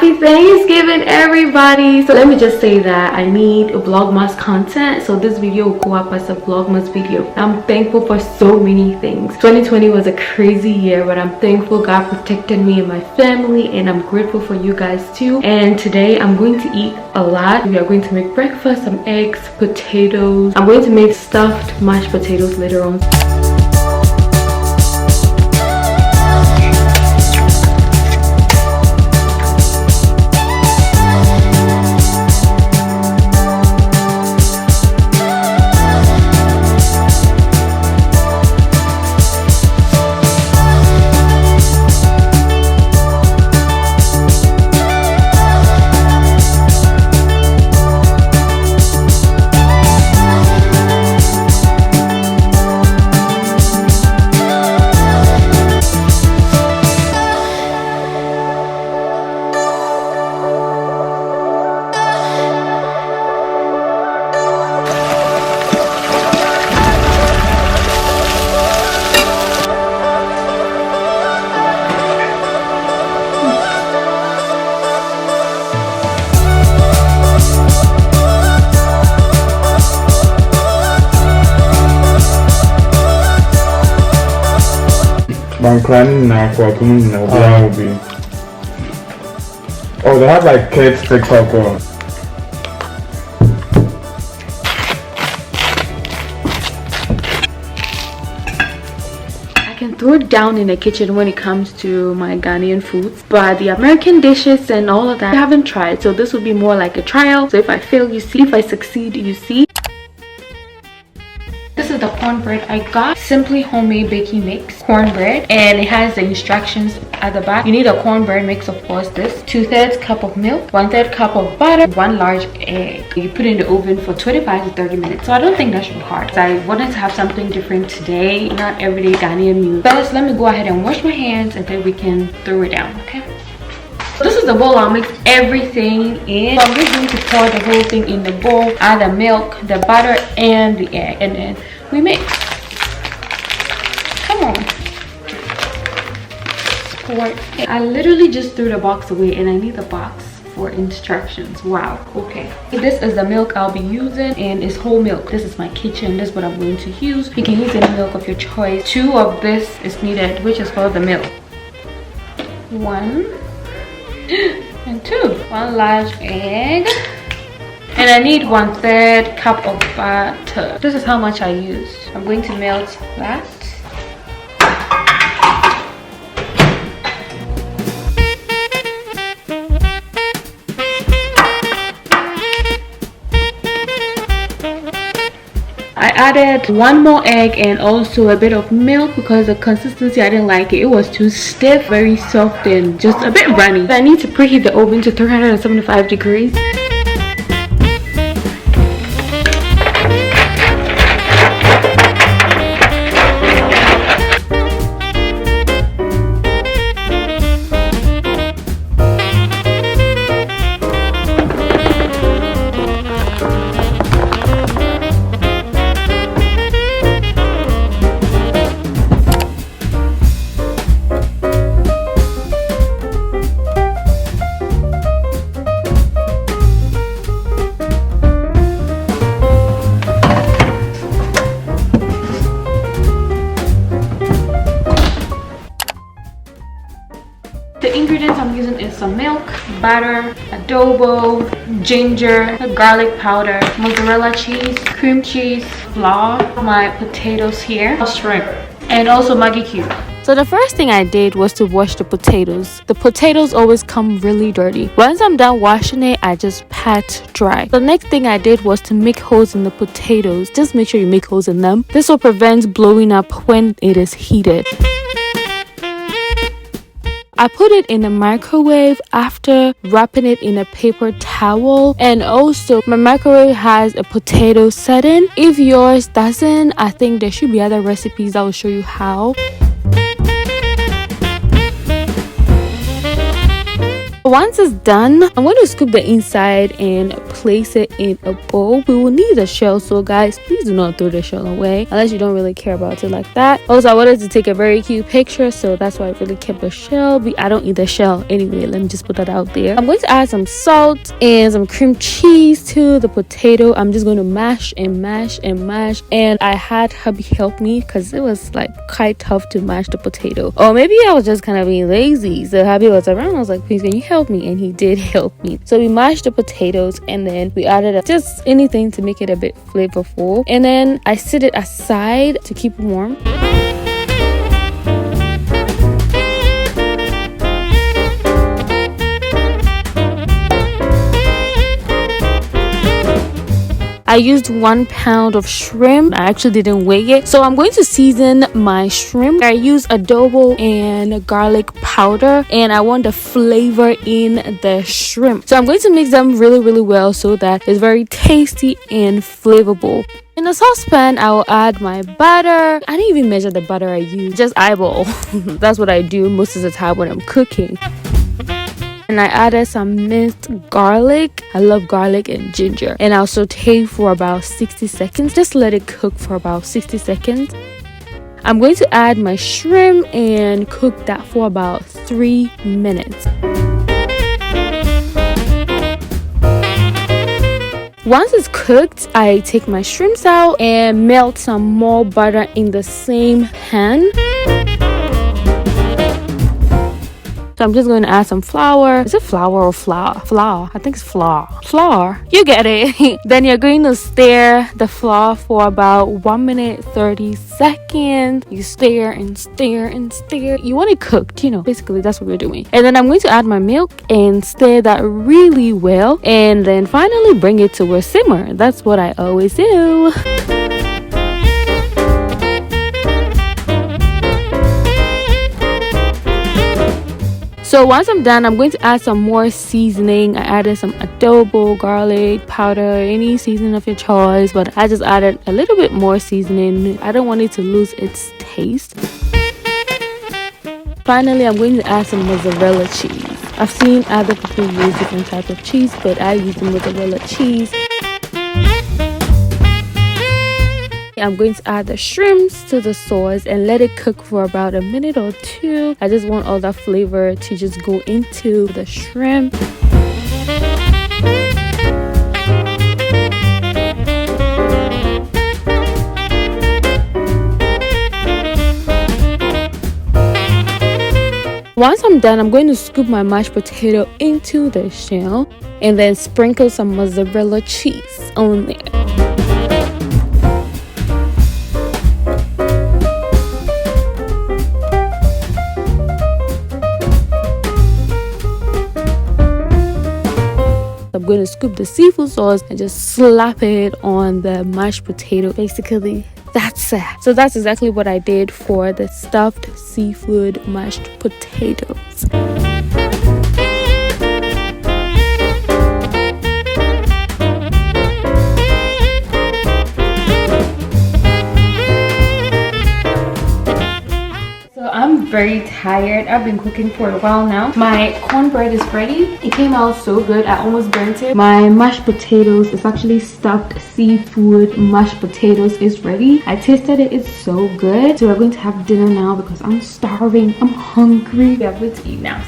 Happy Thanksgiving, everybody. So let me just say that I need a vlogmas content, so this video will go up as a vlogmas video. I'm thankful for so many things. 2020 was a crazy year, but I'm thankful God protected me and my family, and I'm grateful for you guys too. And today I'm going to eat a lot. We are going to make breakfast, some eggs, potatoes. I'm going to make stuffed mashed potatoes later on. I'm crying now for a will be. Oh, they have like kids TikTok on. I can throw it down in the kitchen when it comes to my Ghanaian foods, but the American dishes and all of that I haven't tried, so this will be more like a trial. So if I fail, you see. If I succeed, you see. This is the cornbread I got. Simply homemade baking mix cornbread, and it has the instructions at the back. You need a cornbread mix, of course. This 2/3 cup of milk, 1/3 cup of butter, 1 large egg. You put it in the oven for 25 to 30 minutes. So I don't think that should be hard. So I wanted to have something different today, not everyday Ghanaian meal. First, let me go ahead and wash my hands, and then we can throw it down. Okay. This is the bowl I'll mix everything in. So I'm just going to pour the whole thing in the bowl, add the milk, the butter, and the egg, and then we mix. Come on. Pour it. I literally just threw the box away, and I need the box for instructions. Wow. Okay. This is the milk I'll be using, and it's whole milk. This is my kitchen. This is what I'm going to use. You can use any milk of your choice. 2 of this is needed, which is for the milk. 1 and 2. 1 large egg, and I need 1/3 cup of butter. This is how much I use. I'm going to melt that. I added 1 more egg and also a bit of milk because the consistency, I didn't like it. It was too stiff, very soft, and just a bit runny. I need to preheat the oven to 375 degrees. The ingredients I'm using is some milk, butter, adobo, ginger, garlic powder, mozzarella cheese, cream cheese, flour, my potatoes here, shrimp, and also Maggi cube. So the first thing I did was to wash the potatoes. The potatoes always come really dirty. Once I'm done washing it, I just pat dry. The next thing I did was to make holes in the potatoes. Just make sure you make holes in them. This will prevent blowing up when it is heated. I put it in the microwave after wrapping it in a paper towel, and also my microwave has a potato setting. If yours doesn't, I think there should be other recipes that will show you how. Once it's done, I'm going to scoop the inside and place it in a bowl. We will need a shell, so guys, please do not throw the shell away unless you don't really care about it like that. Also, I wanted to take a very cute picture, so that's why I really kept the shell. I don't eat the shell anyway, let me just put that out there. I'm going to add some salt and some cream cheese to the potato. I'm just going to mash and mash and mash, and I had hubby help me because it was like quite tough to mash the potato, or maybe I was just kind of being lazy. So hubby was around, I was like, please can you help me? And he did help me. So we mashed the potatoes, and then we added just anything to make it a bit flavorful, and then I set it aside to keep warm. I used 1 pound of shrimp. I actually didn't weigh it. So I'm going to season my shrimp. I use adobo and garlic powder, and I want the flavor in the shrimp. So I'm going to mix them really well so that it's very tasty and flavorful. In a saucepan, I will add my butter. I didn't even measure the butter I used, just eyeball. That's what I do most of the time when I'm cooking. And I added some minced garlic. I love garlic and ginger. And I'll saute for about 60 seconds. Just let it cook for about 60 seconds. I'm going to add my shrimp and cook that for about 3 minutes. Once it's cooked, I take my shrimps out and melt some more butter in the same pan. So I'm just going to add some flour. Is it flour or flour? Flour. I think it's flour. Flour. You get it. Then you're going to stir the flour for about 1 minute 30 seconds. You stir and stir and stir. You want it cooked, you know. Basically, that's what we're doing. And then I'm going to add my milk and stir that really well. And then finally bring it to a simmer. That's what I always do. So once I'm done, I'm going to add some more seasoning. I added some adobo, garlic powder, any seasoning of your choice, but I just added a little bit more seasoning. I don't want it to lose its taste. Finally, I'm going to add some mozzarella cheese. I've seen other people use different types of cheese, but I use the mozzarella cheese. I'm going to add the shrimps to the sauce and let it cook for about a minute or two. I just want all that flavor to just go into the shrimp. Once I'm done, I'm going to scoop my mashed potato into the shell and then sprinkle some mozzarella cheese on there. I'm going to scoop the seafood sauce and just slap it on the mashed potato. Basically, that's it. So that's exactly what I did for the stuffed seafood mashed potatoes. I'm very tired. I've been cooking for a while now. My cornbread is ready. It came out so good. I almost burnt it. My mashed potatoes, it's actually stuffed seafood mashed potatoes, is ready. I tasted it. It's so good. So we're going to have dinner now because I'm starving. I'm hungry. We are going to eat now.